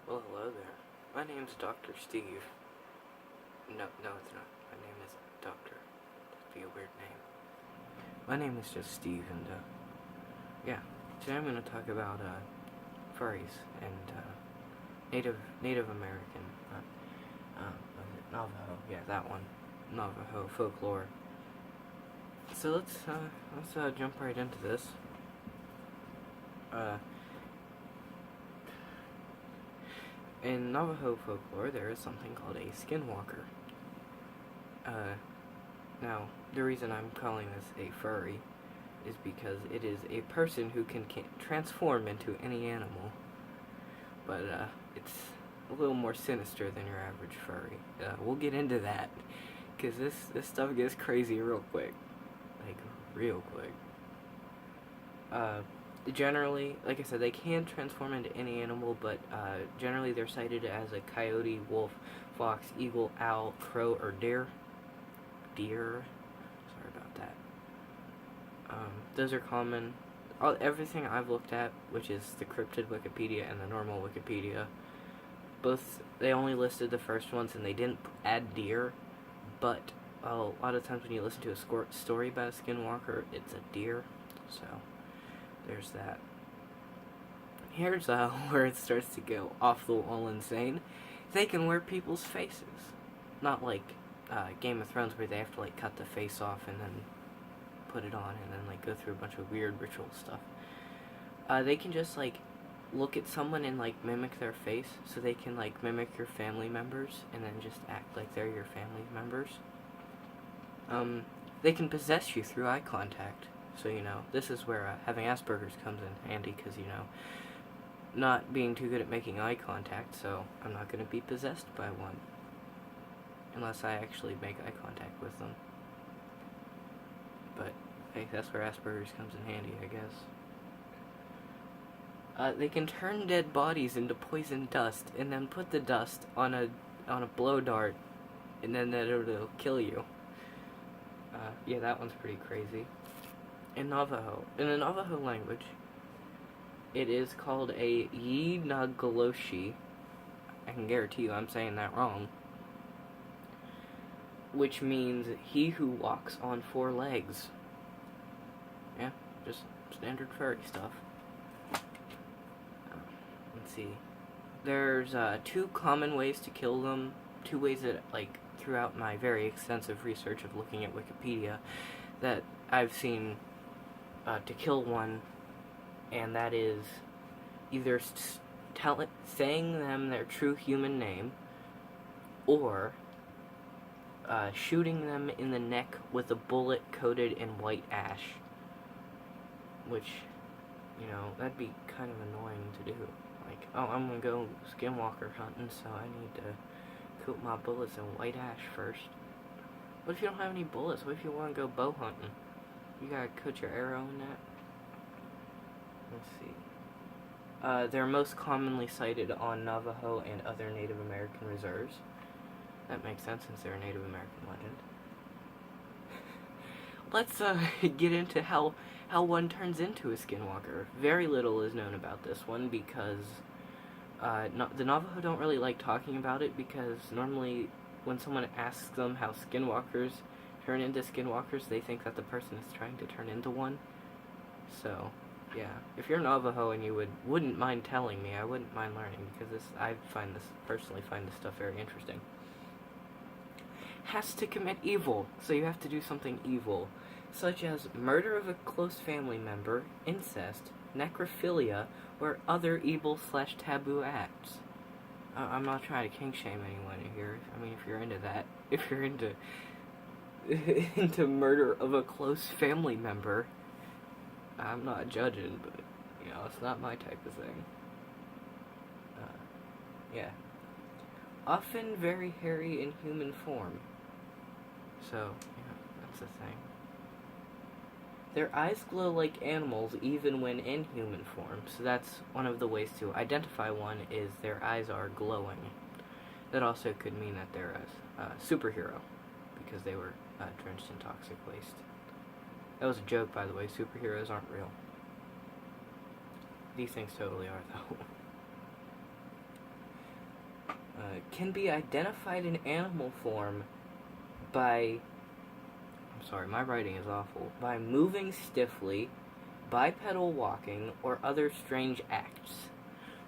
Well, hello there. My name's Dr. Steve. No, it's not. My name is Doctor. That'd be a weird name. My name is just Steve, and, yeah. Today I'm going to talk about, furries and, Native American, was it Navajo? Yeah, that one. Navajo folklore. So let's jump right into this. In Navajo folklore, there is something called a skinwalker. Now, the reason I'm calling this a furry is because it is a person who can transform into any animal. But, it's a little more sinister than your average furry. We'll get into that, because this stuff gets crazy real quick. Like, real quick. Generally, like I said, they can transform into any animal, but generally they're cited as a coyote, wolf, fox, eagle, owl, crow, or deer. Sorry about that. Those are common. Everything I've looked at, which is the Cryptid Wikipedia and the normal Wikipedia, they only listed the first ones and they didn't add deer, but a lot of times when you listen to a story about a skinwalker, it's a deer, so there's that. Here's where it starts to go off the wall insane. They can wear people's faces. Not like Game of Thrones where they have to like cut the face off and then put it on and then like go through a bunch of weird ritual stuff. They can just like look at someone and like mimic their face, so they can like mimic your family members and then just act like they're your family members. They can possess you through eye contact. So, this is where having Asperger's comes in handy, because, not being too good at making eye contact, so I'm not going to be possessed by one. Unless I actually make eye contact with them. But, hey, that's where Asperger's comes in handy, I guess. They can turn dead bodies into poison dust, and then put the dust on a blow dart, and then it'll kill you. Yeah, that one's pretty crazy. In the Navajo language, it is called a Yinagaloshi. I can guarantee you I'm saying that wrong. Which means he who walks on 4 legs. Yeah, just standard furry stuff. Let's see. There's 2 common ways to kill them. 2 ways that, like, throughout my very extensive research of looking at Wikipedia, that I've seen to kill one, and that is either saying them their true human name, or shooting them in the neck with a bullet coated in white ash. Which, that'd be kind of annoying to do. Like, oh, I'm gonna go skinwalker hunting, so I need to coat my bullets in white ash first. What if you don't have any bullets? What if you want to go bow hunting? You gotta coat your arrow in that. Let's see. They're most commonly cited on Navajo and other Native American reserves. That makes sense since they're a Native American legend. Let's get into how one turns into a skinwalker. Very little is known about this one because the Navajo don't really like talking about it, because normally when someone asks them how skinwalkers turn into skinwalkers, they think that the person is trying to turn into one. So, yeah. If you're Navajo and you wouldn't mind telling me, I wouldn't mind learning, because I personally find this stuff very interesting. Has to commit evil, so you have to do something evil, such as murder of a close family member, incest, necrophilia, or other evil/taboo acts. I'm not trying to kink shame anyone here. I mean, if you're into that, if you're into murder of a close family member, I'm not judging, but, it's not my type of thing. Yeah. Often very hairy in human form. So, that's the thing. Their eyes glow like animals even when in human form, so that's one of the ways to identify one, is their eyes are glowing. That also could mean that they're a superhero, because they were drenched in toxic waste. That was a joke, by the way. Superheroes aren't real. These things totally are, though. can be identified in animal form by, I'm sorry, my writing is awful, by moving stiffly, bipedal walking, or other strange acts.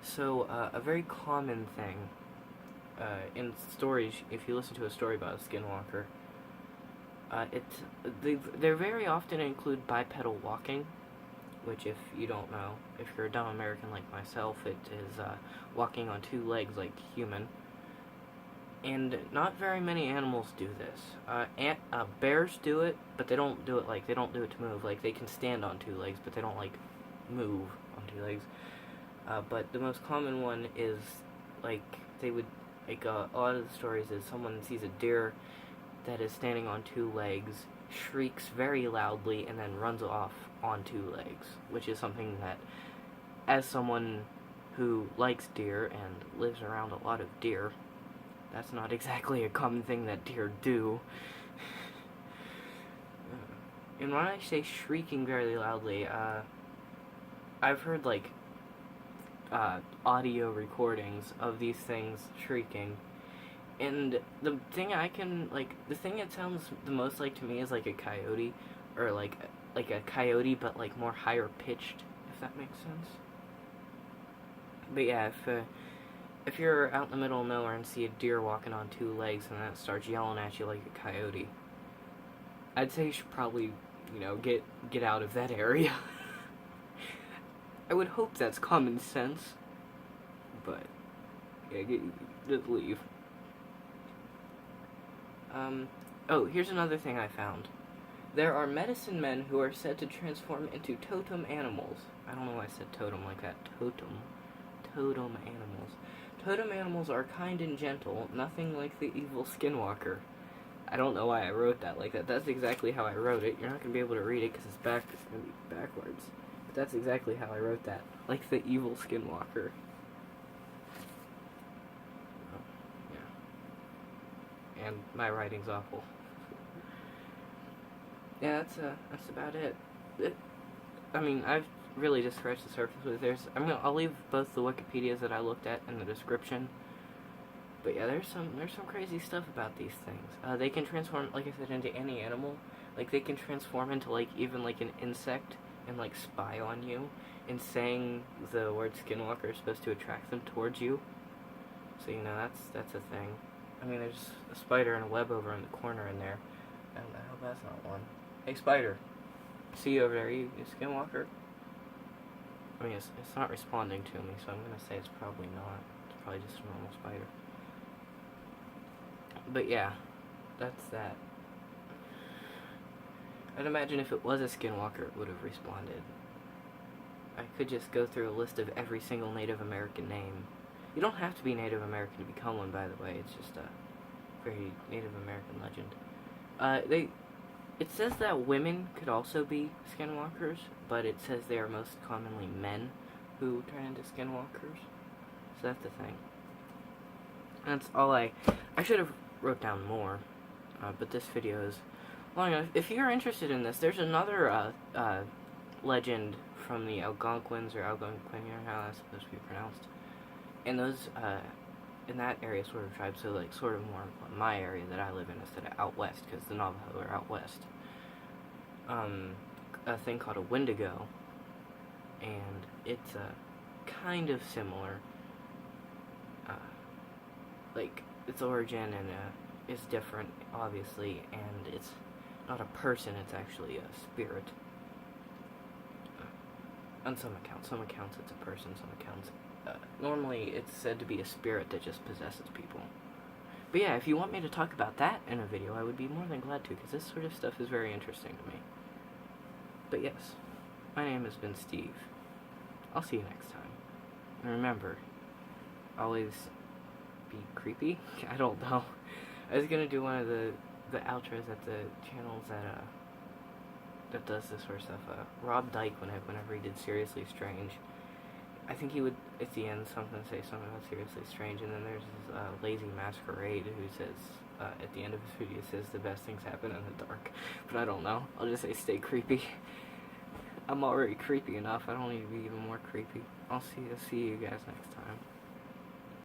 So, a very common thing in stories, if you listen to a story about a skinwalker, they very often include bipedal walking, which, if you don't know, if you're a dumb American like myself, it is walking on two legs like human. And not very many animals do this. Bears do it, but they don't do it to move. Like, they can stand on two legs, but they don't, like, move on two legs. But the most common one is, like, a lot of the stories is someone sees a deer that is standing on two legs, shrieks very loudly, and then runs off on two legs, which is something that, as someone who likes deer and lives around a lot of deer, that's not exactly a common thing that deer do. And when I say shrieking very loudly, I've heard, like, audio recordings of these things shrieking. And the thing it sounds the most like to me is like a coyote, or like a coyote, but like more higher pitched, if that makes sense. But yeah, if you're out in the middle of nowhere and see a deer walking on two legs and then it starts yelling at you like a coyote, I'd say you should probably, get out of that area. I would hope that's common sense, but yeah, just leave. Oh, here's another thing I found. There are medicine men who are said to transform into totem animals. I don't know why I said totem like that. Totem animals. Totem animals are kind and gentle, nothing like the evil skinwalker. I don't know why I wrote that like that. That's exactly how I wrote it. You're not going to be able to read it because it's going to be backwards. But that's exactly how I wrote that. Like the evil skinwalker. And my writing's awful. Yeah, that's about it. I've really just scratched the surface with this. I'll leave both the Wikipedias that I looked at in the description. But yeah, there's some crazy stuff about these things. They can transform, like I said, into any animal. Like, they can transform into, like, even like an insect and like spy on you. And saying the word skinwalker is supposed to attract them towards you. So that's a thing. There's a spider and a web over in the corner in there. And I hope that's not one. Hey, spider. See you over there. You skinwalker? It's not responding to me, so I'm going to say it's probably not. It's probably just a normal spider. But yeah, that's that. I'd imagine if it was a skinwalker, it would have responded. I could just go through a list of every single Native American name. You don't have to be Native American to become one, by the way. It's just a very Native American legend. It says that women could also be skinwalkers, but it says they are most commonly men who turn into skinwalkers. So that's the thing. That's all I should have wrote down more, but this video is long enough. If you're interested in this, there's another legend from the Algonquins, or Algonquin, how that's supposed to be pronounced. And those, in that area sort of tribe, so like sort of more my area that I live in instead of out west, because the Navajo are out west. A thing called a Wendigo, and it's kind of similar. Like, its origin and is different, obviously, and it's not a person, it's actually a spirit. On some accounts it's a person, some accounts normally it's said to be a spirit that just possesses people. But yeah, if you want me to talk about that in a video, I would be more than glad to, because this sort of stuff is very interesting to me. But yes, my name has been Steve. I'll see you next time. And remember, always be creepy? I don't know. I was gonna do one of the outros at the channels that does this sort of stuff. Rob Dyke, whenever he did Seriously Strange, I think he would, at the end, say something about Seriously Strange, and then there's this Lazy Masquerade who says, at the end of his video, says the best things happen in the dark. But I don't know. I'll just say stay creepy. I'm already creepy enough. I don't need to be even more creepy. I'll see you guys next time.